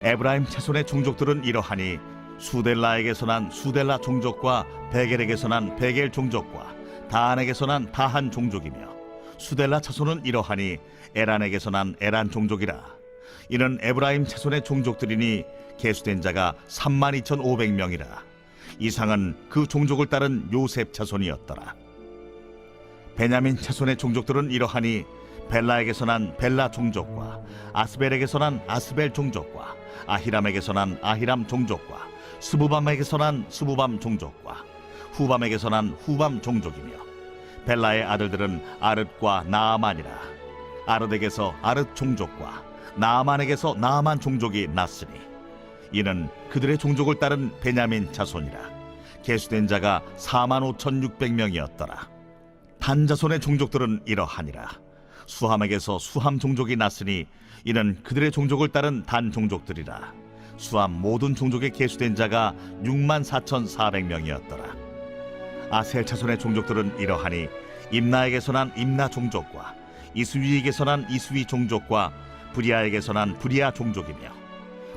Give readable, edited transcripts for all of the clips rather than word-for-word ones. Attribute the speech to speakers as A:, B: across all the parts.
A: 에브라임 자손의 종족들은 이러하니 수델라에게서 난 수델라 종족과 베겔에게서 난 베겔 종족과 다한에게서 난 다한 종족이며 수델라 자손은 이러하니 에란에게서 난 에란 종족이라. 이는 에브라임 자손의 종족들이니 계수된 자가 32,500명이라. 이상은 그 종족을 따른 요셉 자손이었더라. 베냐민 자손의 종족들은 이러하니 벨라에게서 난 벨라 종족과 아스벨에게서 난 아스벨 종족과 아히람에게서 난 아히람 종족과 스부밤에게서 난 스부밤 종족과 후밤에게서 난 후밤 종족이며 벨라의 아들들은 아릇과 나아만이라. 아릇에게서 아릇 종족과 나아만에게서 나아만 종족이 났으니 이는 그들의 종족을 따른 베냐민 자손이라. 계수된 자가 45,600명이었더라. 단 자손의 종족들은 이러하니라. 수함에게서 수함 종족이 났으니 이는 그들의 종족을 따른 단 종족들이라. 수함 모든 종족에 계수된 자가 64,400명이었더라. 아셀 자손의 종족들은 이러하니 임나에게서 난 임나 종족과 이스위에게서 난 이스위 종족과 브리아에게서 난 브리아 종족이며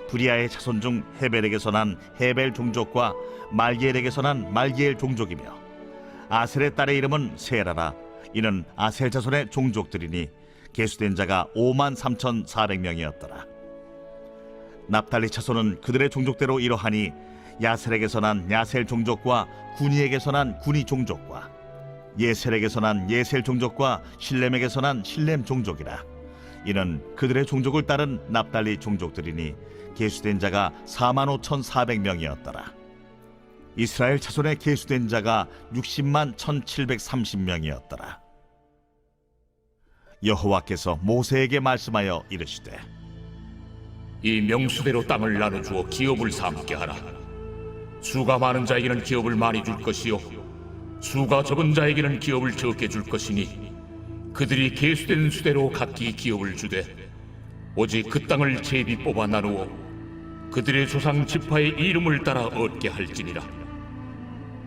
A: 브리아의 자손 중 헤벨에게서 난 헤벨 종족과 말기엘에게서 난 말기엘 종족이며 아셀의 딸의 이름은 세라라. 이는 아셀 자손의 종족들이니 계수된 자가 53,400명이었더라. 납달리 자손은 그들의 종족대로 이러하니 야셀에게서 난 야셀 종족과 구니에게서 난 구니 종족과 예셀에게서 난 예셀 종족과 실렘에게서 난 실렘 종족이라. 이는 그들의 종족을 따른 납달리 종족들이니 계수된 자가 45,400명이었더라. 이스라엘 자손의 계수된 자가 601,730명이었더라. 여호와께서 모세에게 말씀하여 이르시되
B: 이 명수대로 땅을 나눠주어 기업을 삼게 하라. 수가 많은 자에게는 기업을 많이 줄 것이요 수가 적은 자에게는 기업을 적게 줄 것이니 그들이 계수된 수대로 각기 기업을 주되 오직 그 땅을 제비 뽑아 나누어 그들의 조상 지파의 이름을 따라 얻게 할지니라.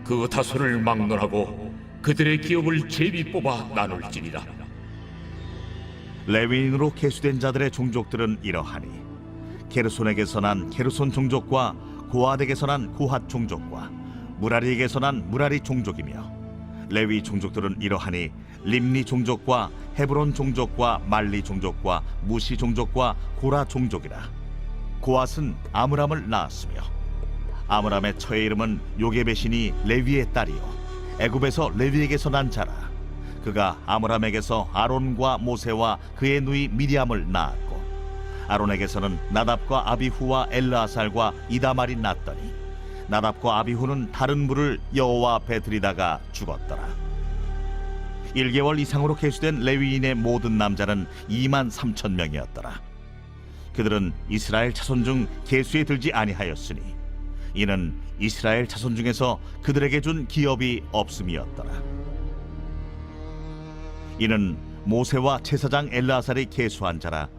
B: 그 다소를 막론하고 그들의 기업을 제비 뽑아 나눌지니라.
A: 레위인으로 계수된 자들의 종족들은 이러하니 게르손에게서 난 게르손 종족과 고핫에게서 난 고핫 종족과 무라리에게서 난 무라리 종족이며 레위 종족들은 이러하니 림니 종족과 헤브론 종족과 말리 종족과 무시 종족과 고라 종족이라. 고핫은 아므람을 낳았으며 아므람의 처의 이름은 요게벳이니 레위의 딸이요 애굽에서 레위에게서 난 자라. 그가 아므람에게서 아론과 모세와 그의 누이 미리암을 낳았고 아론에게서는 나답과 아비후와 엘르아살과 이다말이 낳더니 나답과 아비후는 다른 물을 여호와 앞에 들이다가 죽었더라. 1개월 이상으로 계수된 레위인의 모든 남자는 23,000명이었더라. 그들은 이스라엘 자손 중 계수에 들지 아니하였으니 이는 이스라엘 자손 중에서 그들에게 준 기업이 없음이었더라. 이는 모세와 제사장 엘르아살이 계수한 자라.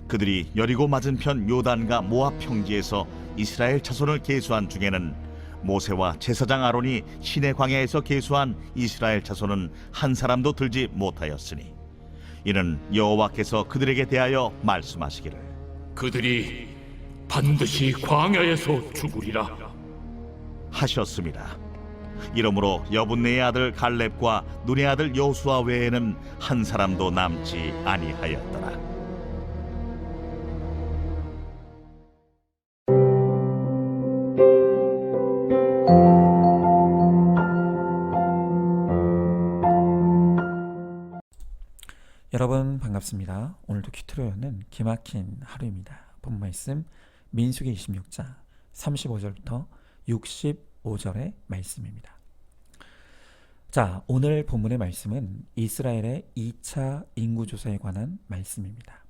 A: 그들이 여리고 맞은편 요단과 모압 평지에서 이스라엘 자손을 계수한 중에는 모세와 제사장 아론이 시내 광야에서 계수한 이스라엘 자손은 한 사람도 들지 못하였으니 이는 여호와께서 그들에게 대하여 말씀하시기를
B: 그들이 반드시 광야에서 죽으리라
A: 하셨습니다. 이러므로 여분네의 아들 갈렙과 눈의 아들 여호수아 외에는 한 사람도 남지 아니하였더라.
C: 여러분 반갑습니다. 오늘도 큐트로요는 기막힌 하루입니다. 본 말씀 민수기 26장 35절부터 65절의 말씀입니다. 자, 오늘 본문의 말씀은 이스라엘의 2차 인구조사에 관한 말씀입니다.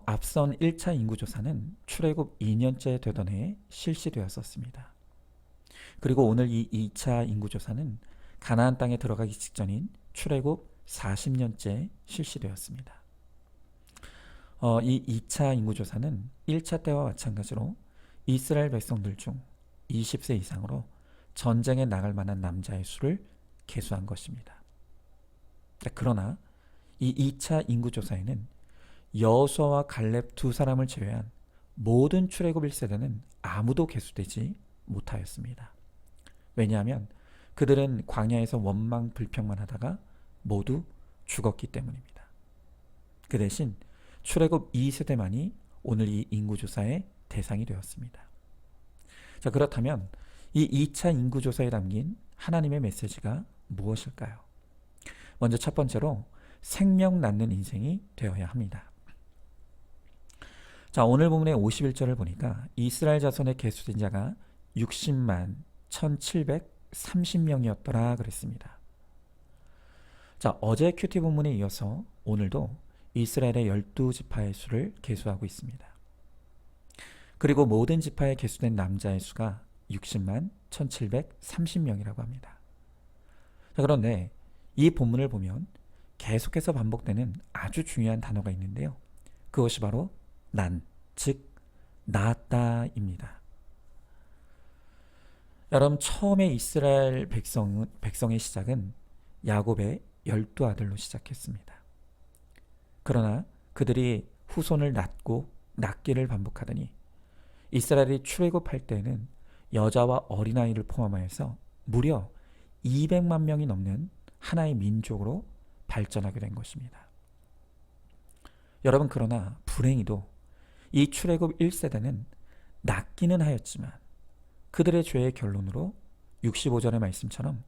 C: 앞선 1차 인구조사는 출애굽 2년째 되던 해에 실시되었었습니다. 그리고 오늘 이 2차 인구조사는 가나안 땅에 들어가기 직전인 출애굽 40년째 실시되었습니다. 이 2차 인구조사는 1차 때와 마찬가지로 이스라엘 백성들 중 20세 이상으로 전쟁에 나갈 만한 남자의 수를 계수한 것입니다. 그러나 이 2차 인구조사에는 여호수아와 갈렙 두 사람을 제외한 모든 출애굽 1세대는 아무도 계수되지 못하였습니다. 왜냐하면 그들은 광야에서 원망 불평만 하다가 모두 죽었기 때문입니다. 그 대신 출애굽 2세대만이 오늘 이 인구조사의 대상이 되었습니다. 자, 그렇다면 이 2차 인구조사에 담긴 하나님의 메시지가 무엇일까요? 먼저 첫 번째로 생명 낳는 인생이 되어야 합니다. 자, 오늘 본문의 51절을 보니까 이스라엘 자손의 계수된 자가 60만 1730명이었더라 그랬습니다. 자, 어제 큐티 본문에 이어서 오늘도 이스라엘의 12지파의 수를 계수하고 있습니다. 그리고 모든 지파에 계수된 남자의 수가 60만 1730명이라고 합니다. 자, 그런데 이 본문을 보면 계속해서 반복되는 아주 중요한 단어가 있는데요. 그것이 바로 난, 즉 낳았다입니다. 여러분, 처음에 이스라엘 백성의 시작은 야곱의 12아들로 시작했습니다. 그러나 그들이 후손을 낳고 낳기를 반복하더니 이스라엘이 출애굽할 때에는 여자와 어린아이를 포함하여서 무려 200만 명이 넘는 하나의 민족으로 발전하게 된 것입니다. 여러분, 그러나 불행히도 이 출애굽 1세대는 낳기는 하였지만 그들의 죄의 결론으로 65절의 말씀처럼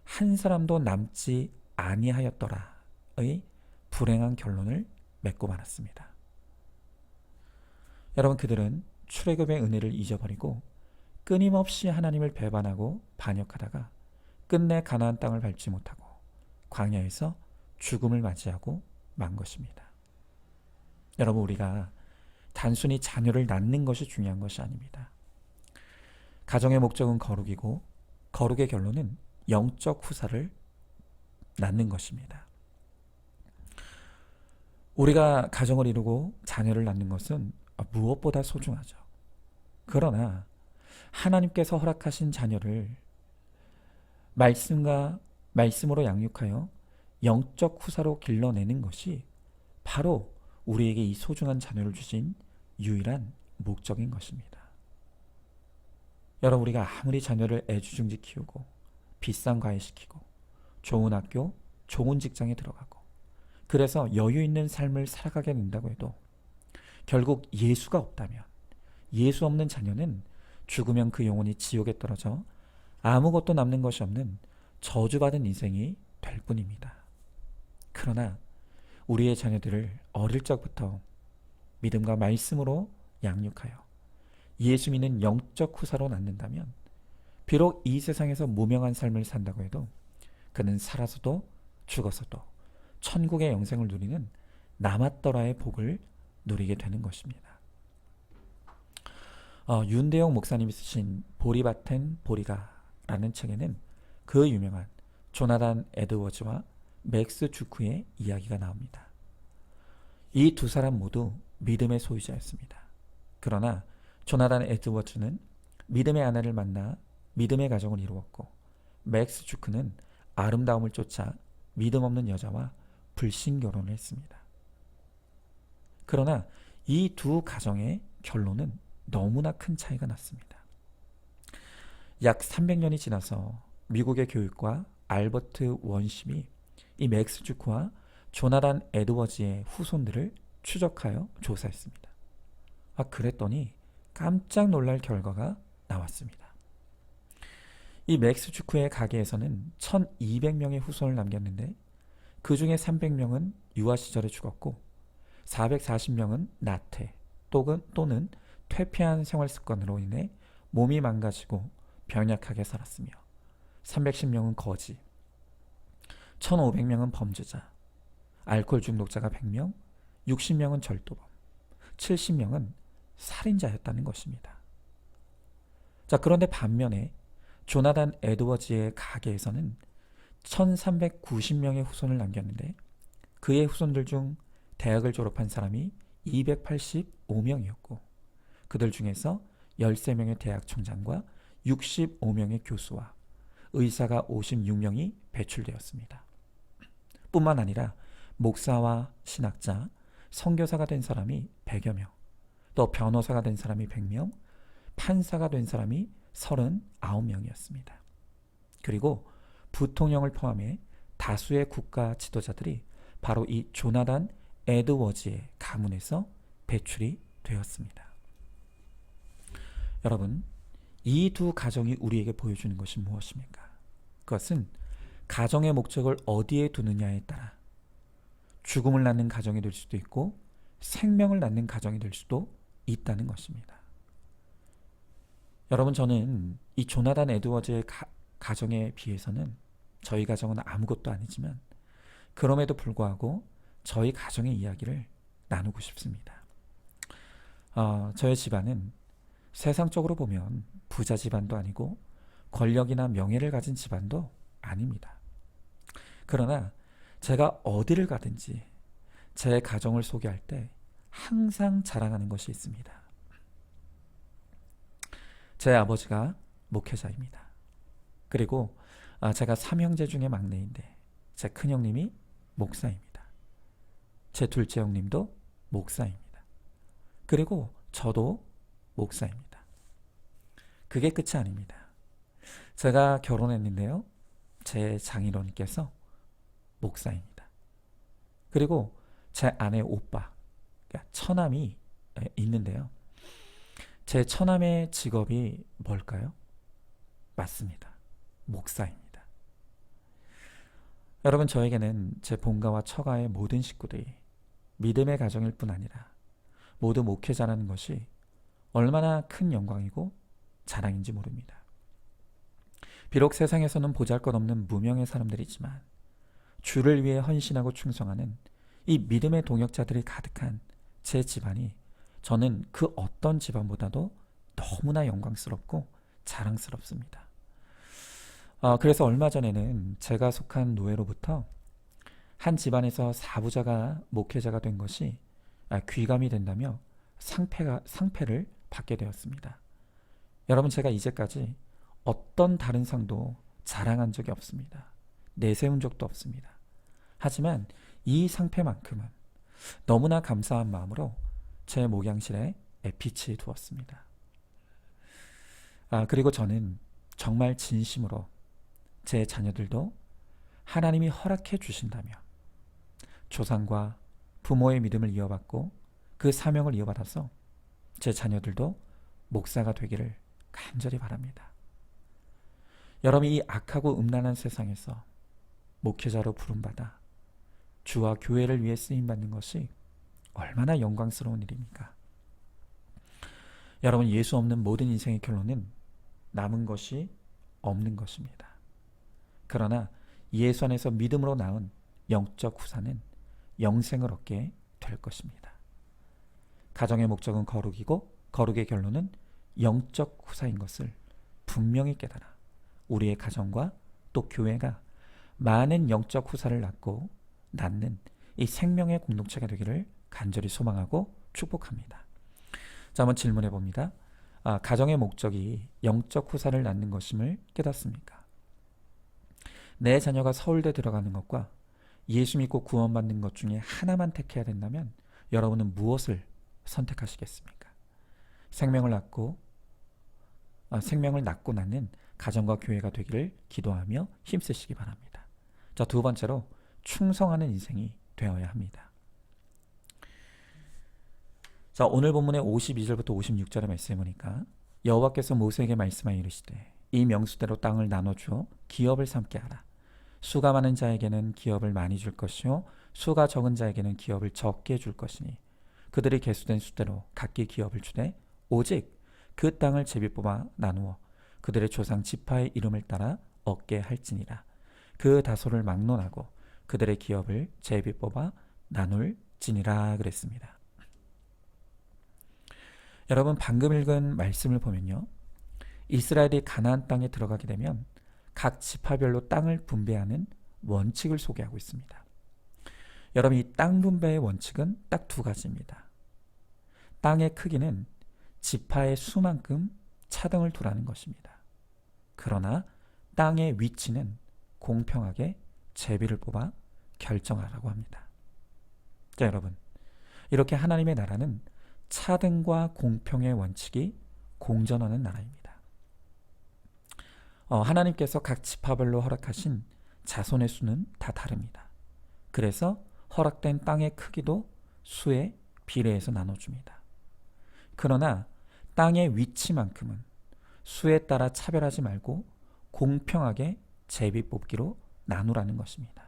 C: 한 사람도 남지 아니하였더라의 불행한 결론을 맺고 말았습니다. 여러분, 그들은 출애굽의 은혜를 잊어버리고 끊임없이 하나님을 배반하고 반역하다가 끝내 가나안 땅을 밟지 못하고 광야에서 죽음을 맞이하고 만 것입니다. 여러분, 우리가 단순히 자녀를 낳는 것이 중요한 것이 아닙니다. 가정의 목적은 거룩이고 거룩의 결론은 영적 후사를 낳는 것입니다. 우리가 가정을 이루고 자녀를 낳는 것은 무엇보다 소중하죠. 그러나 하나님께서 허락하신 자녀를 말씀으로 양육하여 영적 후사로 길러내는 것이 바로 우리에게 이 소중한 자녀를 주신 유일한 목적인 것입니다. 여러분, 우리가 아무리 자녀를 애지중지 키우고 비싼 과외 시키고 좋은 학교, 좋은 직장에 들어가고 그래서 여유 있는 삶을 살아가게 된다고 해도 결국 예수가 없다면, 예수 없는 자녀는 죽으면 그 영혼이 지옥에 떨어져 아무것도 남는 것이 없는 저주받은 인생이 될 뿐입니다. 그러나 우리의 자녀들을 어릴 적부터 믿음과 말씀으로 양육하여 예수 믿는 영적 후사로 낳는다면 비록 이 세상에서 무명한 삶을 산다고 해도 그는 살아서도 죽어서도 천국의 영생을 누리는 남았더라의 복을 누리게 되는 것입니다. 윤대용 목사님이 쓰신 보리밭엔 보리가라는 책에는 그 유명한 조나단 에드워즈와 맥스 주크의 이야기가 나옵니다. 이 두 사람 모두 믿음의 소유자였습니다. 그러나 조나단 에드워즈는 믿음의 아내를 만나 믿음의 가정을 이루었고 맥스 주크는 아름다움을 쫓아 믿음 없는 여자와 불신 결혼을 했습니다. 그러나 이 두 가정의 결론은 너무나 큰 차이가 났습니다. 약 300년이 지나서 미국의 교육과 알버트 원심이 이 맥스 주크와 조나단 에드워즈의 후손들을 추적하여 조사했습니다. 그랬더니 깜짝 놀랄 결과가 나왔습니다. 이 맥스 주크의 가게에서는 1200명의 후손을 남겼는데 그 중에 300명은 유아 시절에 죽었고 440명은 나태 또는 퇴폐한 생활 습관으로 인해 몸이 망가지고 병약하게 살았으며 310명은 거지, 1500명은 범죄자, 알코올 중독자가 100명, 60명은 절도범, 70명은 살인자였다는 것입니다. 자, 그런데 반면에 조나단 에드워즈의 가게에서는 1390명의 후손을 남겼는데 그의 후손들 중 대학을 졸업한 사람이 285명이었고 그들 중에서 13명의 대학 총장과 65명의 교수와 의사가 56명이 배출되었습니다. 뿐만 아니라 목사와 신학자, 선교사가 된 사람이 100여 명, 또 변호사가 된 사람이 100명, 판사가 된 사람이 39명이었습니다. 그리고 부통령을 포함해 다수의 국가 지도자들이 바로 이 조나단 에드워즈의 가문에서 배출이 되었습니다. 여러분, 이 두 가정이 우리에게 보여주는 것이 무엇입니까? 그것은 가정의 목적을 어디에 두느냐에 따라 죽음을 낳는 가정이 될 수도 있고 생명을 낳는 가정이 될 수도 있다는 것입니다. 여러분, 저는 이 조나단 에드워즈의 가정에 비해서는 저희 가정은 아무것도 아니지만 그럼에도 불구하고 저희 가정의 이야기를 나누고 싶습니다. 저의 집안은 세상적으로 보면 부자 집안도 아니고 권력이나 명예를 가진 집안도 아닙니다. 그러나 제가 어디를 가든지 제 가정을 소개할 때 항상 자랑하는 것이 있습니다. 제 아버지가 목회자입니다. 그리고 제가 3형제 중에 막내인데 제 큰형님이 목사입니다. 제 둘째 형님도 목사입니다. 그리고 저도 목사입니다. 그게 끝이 아닙니다. 제가 결혼했는데요. 제 장인어른께서 목사입니다. 그리고 제 아내 오빠, 그러니까 처남이 있는데요. 제 처남의 직업이 뭘까요? 맞습니다. 목사입니다. 여러분, 저에게는 제 본가와 처가의 모든 식구들이 믿음의 가정일 뿐 아니라 모두 목회자라는 것이 얼마나 큰 영광이고 자랑인지 모릅니다. 비록 세상에서는 보잘것없는 무명의 사람들이지만 주를 위해 헌신하고 충성하는 이 믿음의 동역자들이 가득한 제 집안이 저는 그 어떤 집안보다도 너무나 영광스럽고 자랑스럽습니다. 그래서 얼마 전에는 제가 속한 노예로부터 한 집안에서 사부자가 목회자가 된 것이 귀감이 된다며 상패를 받게 되었습니다. 여러분, 제가 이제까지 어떤 다른 상도 자랑한 적이 없습니다. 내세운 적도 없습니다. 하지만 이 상패만큼은 너무나 감사한 마음으로 제 목양실에 빛이 두었습니다. 그리고 저는 정말 진심으로 제 자녀들도 하나님이 허락해 주신다며 조상과 부모의 믿음을 이어받고 그 사명을 이어받아서 제 자녀들도 목사가 되기를 간절히 바랍니다. 여러분이 이 악하고 음란한 세상에서 목회자로 부름받아 주와 교회를 위해 쓰임받는 것이 얼마나 영광스러운 일입니까? 여러분, 예수 없는 모든 인생의 결론은 남은 것이 없는 것입니다. 그러나 예수 안에서 믿음으로 낳은 영적 후사는 영생을 얻게 될 것입니다. 가정의 목적은 거룩이고 거룩의 결론은 영적 후사인 것을 분명히 깨달아 우리의 가정과 또 교회가 많은 영적 후사를 낳는 이 생명의 공동체가 되기를 간절히 소망하고 축복합니다. 자, 한번 질문해 봅니다. 가정의 목적이 영적 후사를 낳는 것임을 깨닫습니까? 내 자녀가 서울대 들어가는 것과 예수 믿고 구원받는 것 중에 하나만 택해야 된다면 여러분은 무엇을 선택하시겠습니까? 생명을 낳고 낳는 가정과 교회가 되기를 기도하며 힘쓰시기 바랍니다. 자, 두 번째로 충성하는 인생이 되어야 합니다. 자, 오늘 본문의 52절부터 56절의 말씀에 보니까 여호와께서 모세에게 말씀하여 이르시되 이 명수대로 땅을 나눠주어 기업을 삼게 하라. 수가 많은 자에게는 기업을 많이 줄 것이요 수가 적은 자에게는 기업을 적게 줄 것이니 그들이 계수된 수대로 각기 기업을 주되 오직 그 땅을 제비 뽑아 나누어 그들의 조상 지파의 이름을 따라 얻게 할지니라. 그 다소를 막론하고 그들의 기업을 제비 뽑아 나눌지니라 그랬습니다. 여러분, 방금 읽은 말씀을 보면요, 이스라엘이 가나안 땅에 들어가게 되면 각 지파별로 땅을 분배하는 원칙을 소개하고 있습니다. 여러분, 이 땅 분배의 원칙은 딱 두 가지입니다. 땅의 크기는 지파의 수만큼 차등을 두라는 것입니다. 그러나 땅의 위치는 공평하게 제비를 뽑아 결정하라고 합니다. 자, 여러분, 이렇게 하나님의 나라는 차등과 공평의 원칙이 공존하는 나라입니다. 하나님께서 각 지파별로 허락하신 자손의 수는 다 다릅니다. 그래서 허락된 땅의 크기도 수에 비례해서 나눠줍니다. 그러나 땅의 위치만큼은 수에 따라 차별하지 말고 공평하게 제비 뽑기로 나누라는 것입니다.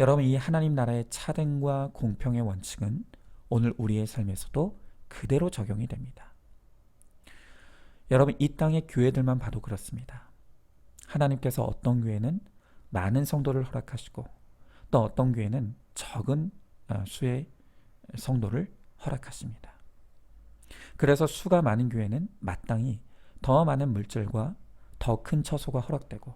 C: 여러분, 이 하나님 나라의 차등과 공평의 원칙은 오늘 우리의 삶에서도 그대로 적용이 됩니다. 여러분, 이 땅의 교회들만 봐도 그렇습니다. 하나님께서 어떤 교회는 많은 성도를 허락하시고 또 어떤 교회는 적은 수의 성도를 허락하십니다. 그래서 수가 많은 교회는 마땅히 더 많은 물질과 더 큰 처소가 허락되고,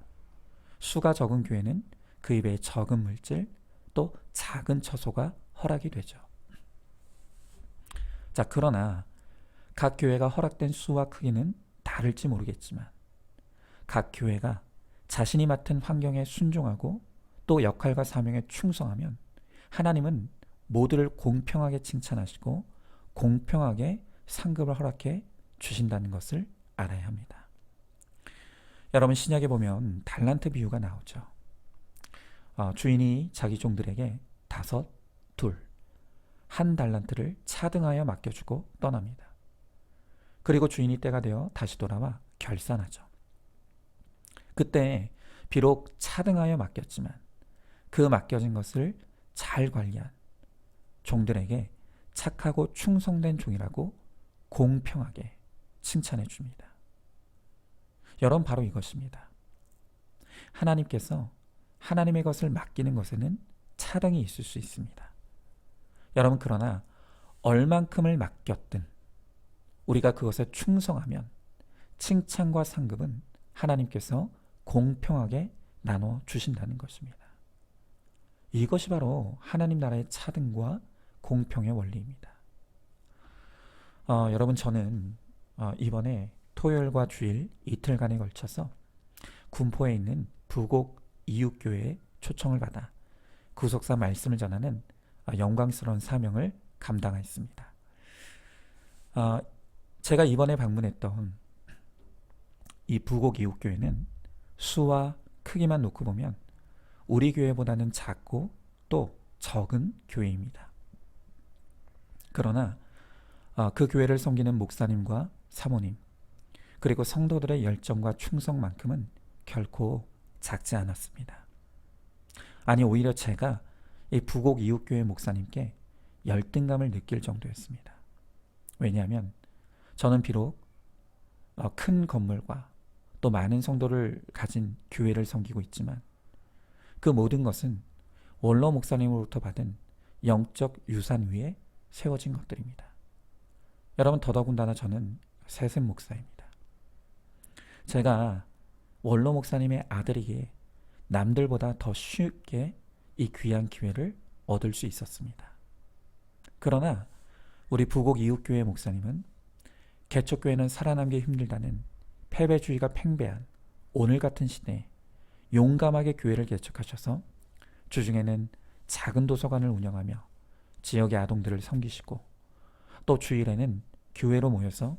C: 수가 적은 교회는 그 입에 적은 물질 또 작은 처소가 허락이 되죠. 자, 그러나 각 교회가 허락된 수와 크기는 다를지 모르겠지만 각 교회가 자신이 맡은 환경에 순종하고 또 역할과 사명에 충성하면 하나님은 모두를 공평하게 칭찬하시고 공평하게 상급을 허락해 주신다는 것을 알아야 합니다. 여러분, 신약에 보면 달란트 비유가 나오죠. 주인이 자기 종들에게 5, 2, 1 달란트를 차등하여 맡겨주고 떠납니다. 그리고 주인이 때가 되어 다시 돌아와 결산하죠. 그때 비록 차등하여 맡겼지만 그 맡겨진 것을 잘 관리한 종들에게 착하고 충성된 종이라고 공평하게 칭찬해 줍니다. 여러분, 바로 이것입니다. 하나님께서 하나님의 것을 맡기는 것에는 차등이 있을 수 있습니다. 여러분, 그러나 얼만큼을 맡겼든 우리가 그것에 충성하면 칭찬과 상급은 하나님께서 공평하게 나눠 주신다는 것입니다. 이것이 바로 하나님 나라의 차등과 공평의 원리입니다. 여러분, 저는 이번에 토요일과 주일 이틀간에 걸쳐서 군포에 있는 부곡 이웃교회에 초청을 받아 구속사 말씀을 전하는 영광스러운 사명을 감당하였습니다. 제가 이번에 방문했던 이 부곡 이웃교회는 수와 크기만 놓고 보면 우리 교회보다는 작고 또 적은 교회입니다. 그러나 그 교회를 섬기는 목사님과 사모님 그리고 성도들의 열정과 충성만큼은 결코 작지 않았습니다. 아니, 오히려 제가 이 부곡 이웃교회 목사님께 열등감을 느낄 정도였습니다. 왜냐하면 저는 비록 큰 건물과 또 많은 성도를 가진 교회를 섬기고 있지만 그 모든 것은 원로 목사님으로부터 받은 영적 유산 위에 세워진 것들입니다. 여러분, 더더군다나 저는 세습 목사입니다. 제가 원로 목사님의 아들이기에 남들보다 더 쉽게 이 귀한 기회를 얻을 수 있었습니다. 그러나 우리 부곡 이웃교회 목사님은 개척교회는 살아남기 힘들다는 패배주의가 팽배한 오늘 같은 시대에 용감하게 교회를 개척하셔서 주중에는 작은 도서관을 운영하며 지역의 아동들을 섬기시고 또 주일에는 교회로 모여서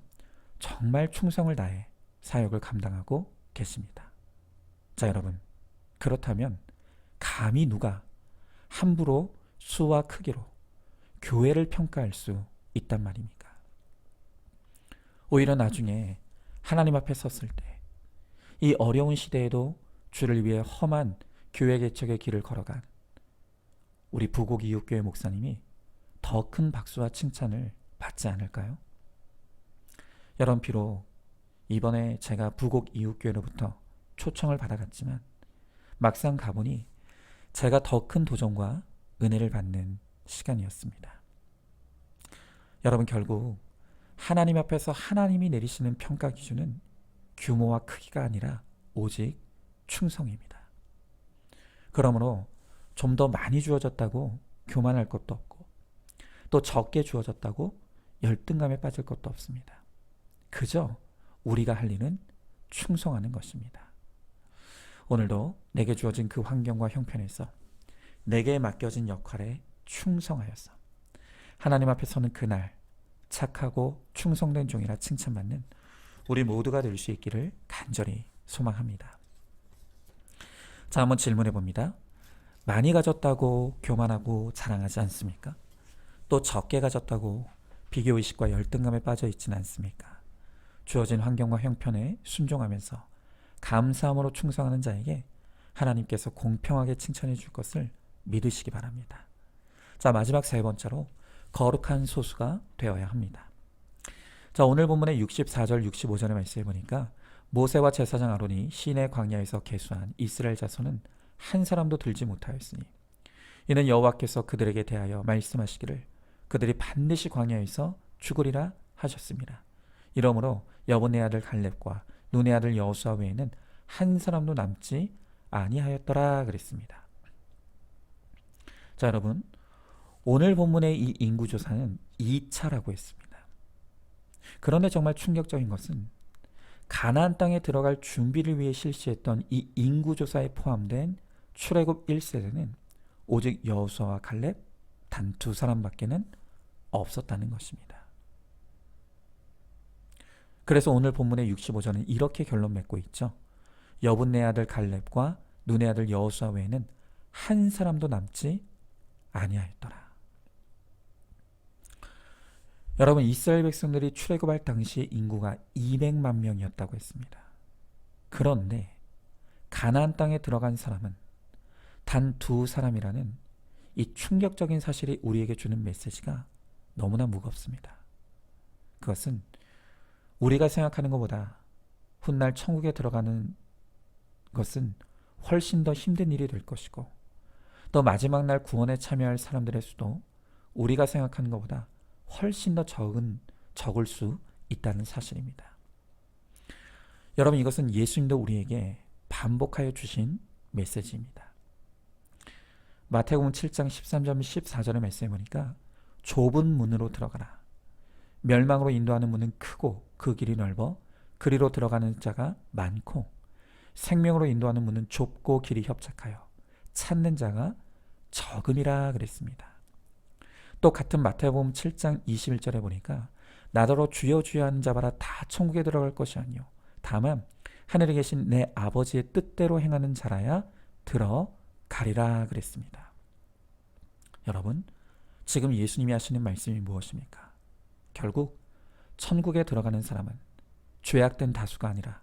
C: 정말 충성을 다해 사역을 감당하고 계십니다. 자, 여러분, 그렇다면 감히 누가 함부로 수와 크기로 교회를 평가할 수 있단 말입니까? 오히려 나중에 하나님 앞에 섰을 때 이 어려운 시대에도 주를 위해 험한 교회 개척의 길을 걸어간 우리 부곡 이웃교회 목사님이 더 큰 박수와 칭찬을 받지 않을까요? 여러분, 비록 이번에 제가 부곡 이웃교회로부터 초청을 받아갔지만 막상 가보니 제가 더 큰 도전과 은혜를 받는 시간이었습니다. 여러분, 결국 하나님 앞에서 하나님이 내리시는 평가 기준은 규모와 크기가 아니라 오직 충성입니다. 그러므로 좀 더 많이 주어졌다고 교만할 것도 없고 또 적게 주어졌다고 열등감에 빠질 것도 없습니다. 그저 우리가 할 일은 충성하는 것입니다. 오늘도 내게 주어진 그 환경과 형편에서 내게 맡겨진 역할에 충성하여서 하나님 앞에서는 그날 착하고 충성된 종이라 칭찬받는 우리 모두가 될 수 있기를 간절히 소망합니다. 자, 한번 질문해 봅니다. 많이 가졌다고 교만하고 자랑하지 않습니까? 또 적게 가졌다고 비교의식과 열등감에 빠져 있지는 않습니까? 주어진 환경과 형편에 순종하면서 감사함으로 충성하는 자에게 하나님께서 공평하게 칭찬해 줄 것을 믿으시기 바랍니다. 자, 마지막 세 번째로 거룩한 소수가 되어야 합니다. 자, 오늘 본문의 64절 65절의 말씀에 보니까 모세와 제사장 아론이 시내 광야에서 계수한 이스라엘 자손은 한 사람도 들지 못하였으니 이는 여호와께서 그들에게 대하여 말씀하시기를 그들이 반드시 광야에서 죽으리라 하셨습니다. 이러므로 여분의 아들 갈렙과 눈의 아들 여호수아 외에는 한 사람도 남지 아니하였더라 그랬습니다. 자, 여러분, 오늘 본문의 이 인구조사는 2차라고 했습니다. 그런데 정말 충격적인 것은 가나안 땅에 들어갈 준비를 위해 실시했던 이 인구조사에 포함된 출애굽 1세대는 오직 여호수아와 갈렙 단 2사람밖에는 없었다는 것입니다. 그래서 오늘 본문의 65절은 이렇게 결론 맺고 있죠. 여분네 아들 갈렙과 눈의 아들 여호수아 외에는 한 사람도 남지 아니하였더라. 여러분, 이스라엘 백성들이 출애굽할 당시 인구가 200만 명이었다고 했습니다. 그런데 가나안 땅에 들어간 사람은 단 2사람이라는 이 충격적인 사실이 우리에게 주는 메시지가 너무나 무겁습니다. 그것은 우리가 생각하는 것보다 훗날 천국에 들어가는 것은 훨씬 더 힘든 일이 될 것이고 또 마지막 날 구원에 참여할 사람들의 수도 우리가 생각하는 것보다 훨씬 더 적을 수 있다는 사실입니다. 여러분, 이것은 예수님도 우리에게 반복하여 주신 메시지입니다. 마태복음 7장 13절 14절의 말씀에 보니까 좁은 문으로 들어가라. 멸망으로 인도하는 문은 크고 그 길이 넓어 그리로 들어가는 자가 많고 생명으로 인도하는 문은 좁고 길이 협착하여 찾는 자가 적음이라 그랬습니다. 또 같은 마태복음 7장 21절에 보니까 나더러 주여 주여 하는 자마다 다 천국에 들어갈 것이 아니요 다만 하늘에 계신 내 아버지의 뜻대로 행하는 자라야 들어가리라 그랬습니다. 여러분, 지금 예수님이 하시는 말씀이 무엇입니까? 결국 천국에 들어가는 사람은 죄악된 다수가 아니라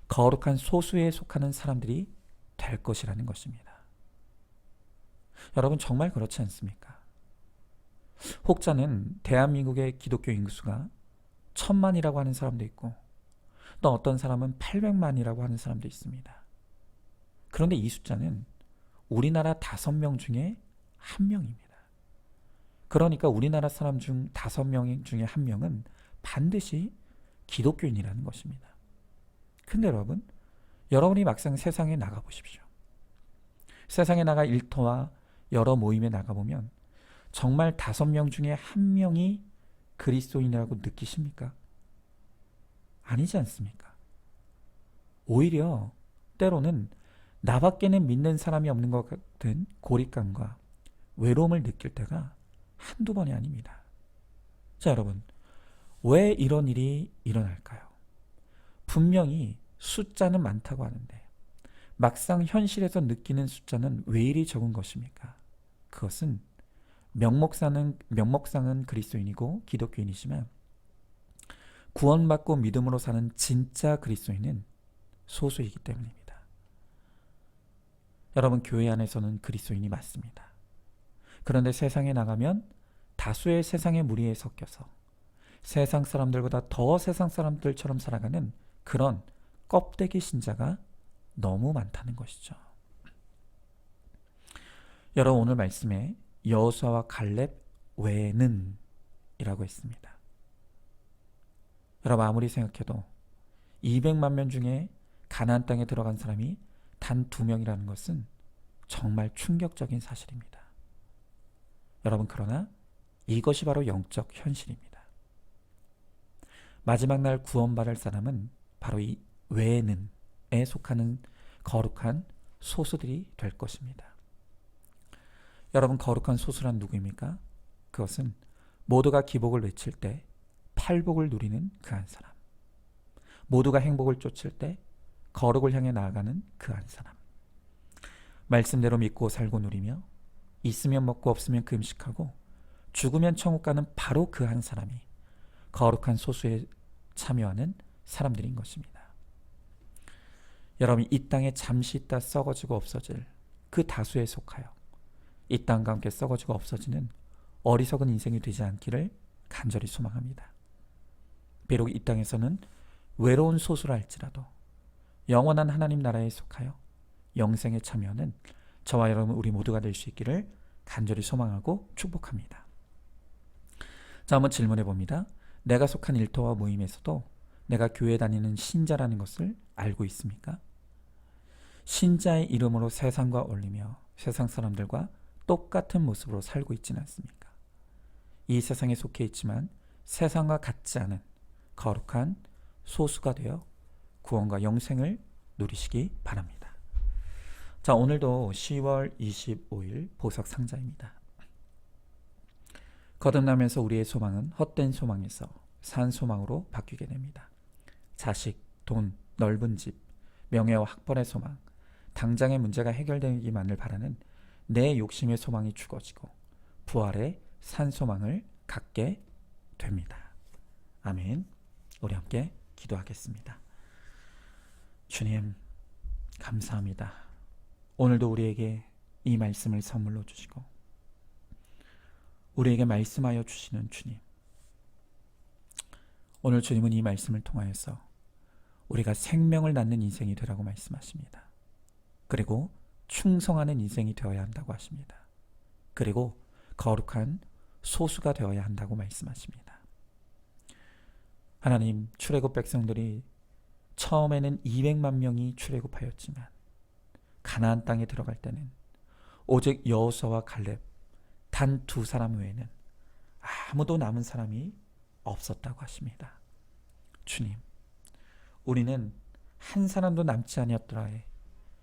C: 거룩한 소수에 속하는 사람들이 될 것이라는 것입니다. 여러분, 정말 그렇지 않습니까? 혹자는 대한민국의 기독교 인구수가 1000만이라고 하는 사람도 있고 또 어떤 사람은 800만이라고 하는 사람도 있습니다. 그런데 이 숫자는 우리나라 5명 중에 1명입니다. 그러니까 우리나라 사람 중 5명 중에 1명은 반드시 기독교인이라는 것입니다. 근데 여러분, 여러분이 막상 세상에 나가보십시오. 세상에 나가 일터와 여러 모임에 나가보면 정말 5명 중에 1명이 그리스도인이라고 느끼십니까? 아니지 않습니까? 오히려 때로는 나밖에는 믿는 사람이 없는 것 같은 고립감과 외로움을 느낄 때가 한두 번이 아닙니다. 자, 여러분, 왜 이런 일이 일어날까요? 분명히 숫자는 많다고 하는데 막상 현실에서 느끼는 숫자는 왜 이리 적은 것입니까? 그것은 명목상은 그리스도인이고 기독교인이지만 구원받고 믿음으로 사는 진짜 그리스도인은 소수이기 때문입니다. 여러분, 교회 안에서는 그리스도인이 맞습니다. 그런데 세상에 나가면 다수의 세상의 무리에 섞여서 세상 사람들보다 더 세상 사람들처럼 살아가는 그런 껍데기 신자가 너무 많다는 것이죠. 여러분, 오늘 말씀에 여호수아와 갈렙 외에는 이라고 했습니다. 여러분, 아무리 생각해도 200만 명 중에 가나안 땅에 들어간 사람이 단 2명이라는 것은 정말 충격적인 사실입니다. 여러분, 그러나 이것이 바로 영적 현실입니다. 마지막 날 구원받을 사람은 바로 이 외에는에 속하는 거룩한 소수들이 될 것입니다. 여러분, 거룩한 소수란 누구입니까? 그것은 모두가 기복을 외칠 때 팔복을 누리는 그 한 사람, 모두가 행복을 쫓을 때 거룩을 향해 나아가는 그 한 사람, 말씀대로 믿고 살고 누리며 있으면 먹고 없으면 금식하고 죽으면 천국 가는 바로 그 한 사람이 거룩한 소수에 참여하는 사람들인 것입니다. 여러분이 이 땅에 잠시 있다 썩어지고 없어질 그 다수에 속하여 이 땅과 함께 썩어지고 없어지는 어리석은 인생이 되지 않기를 간절히 소망합니다. 비록 이 땅에서는 외로운 소수라 할지라도 영원한 하나님 나라에 속하여 영생에 참여하는 저와 여러분 우리 모두가 될 수 있기를 간절히 소망하고 축복합니다. 자, 한번 질문해 봅니다. 내가 속한 일터와 모임에서도 내가 교회 다니는 신자라는 것을 알고 있습니까? 신자의 이름으로 세상과 어울리며 세상 사람들과 똑같은 모습으로 살고 있지는 않습니까? 이 세상에 속해 있지만 세상과 같지 않은 거룩한 소수가 되어 구원과 영생을 누리시기 바랍니다. 자, 오늘도 10월 25일 보석 상자입니다. 거듭나면서 우리의 소망은 헛된 소망에서 산 소망으로 바뀌게 됩니다. 자식, 돈, 넓은 집, 명예와 학벌의 소망, 당장의 문제가 해결되기만을 바라는 내 욕심의 소망이 죽어지고 부활의 산 소망을 갖게 됩니다. 아멘. 우리 함께 기도하겠습니다. 주님, 감사합니다. 오늘도 우리에게 이 말씀을 선물로 주시고 우리에게 말씀하여 주시는 주님, 오늘 주님은 이 말씀을 통하여서 우리가 생명을 낳는 인생이 되라고 말씀하십니다. 그리고 충성하는 인생이 되어야 한다고 하십니다. 그리고 거룩한 소수가 되어야 한다고 말씀하십니다. 하나님, 출애굽 백성들이 처음에는 200만 명이 출애굽하였지만 가나안 땅에 들어갈 때는 오직 여호수아와 갈렙 단 2사람 외에는 아무도 남은 사람이 없었다고 하십니다. 주님, 우리는 한 사람도 남지 아니었더라에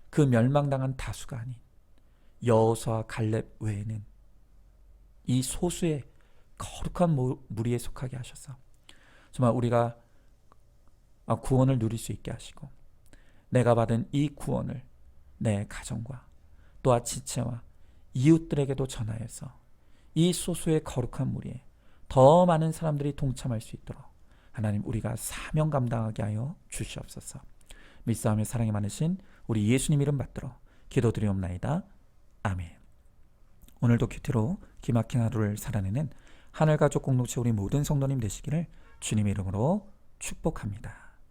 C: 그 멸망당한 다수가 아닌 여호수아와 갈렙 외에는 이 소수의 거룩한 무리에 속하게 하셔서 정말 우리가 구원을 누릴 수 있게 하시고 내가 받은 이 구원을 내 가정과 또한 지체와 이웃들에게도 전하여서 이 소수의 거룩한 무리에 더 많은 사람들이 동참할 수 있도록 하나님 우리가 사명 감당하게 하여 주시옵소서. 믿사오며 사랑이 많으신 우리 예수님 이름 받들어 기도드리옵나이다. 아멘. 오늘도 큐티로 기막힌 하루를 살아내는 하늘가족 공동체 우리 모든 성도님 되시기를 주님의 이름으로 축복합니다.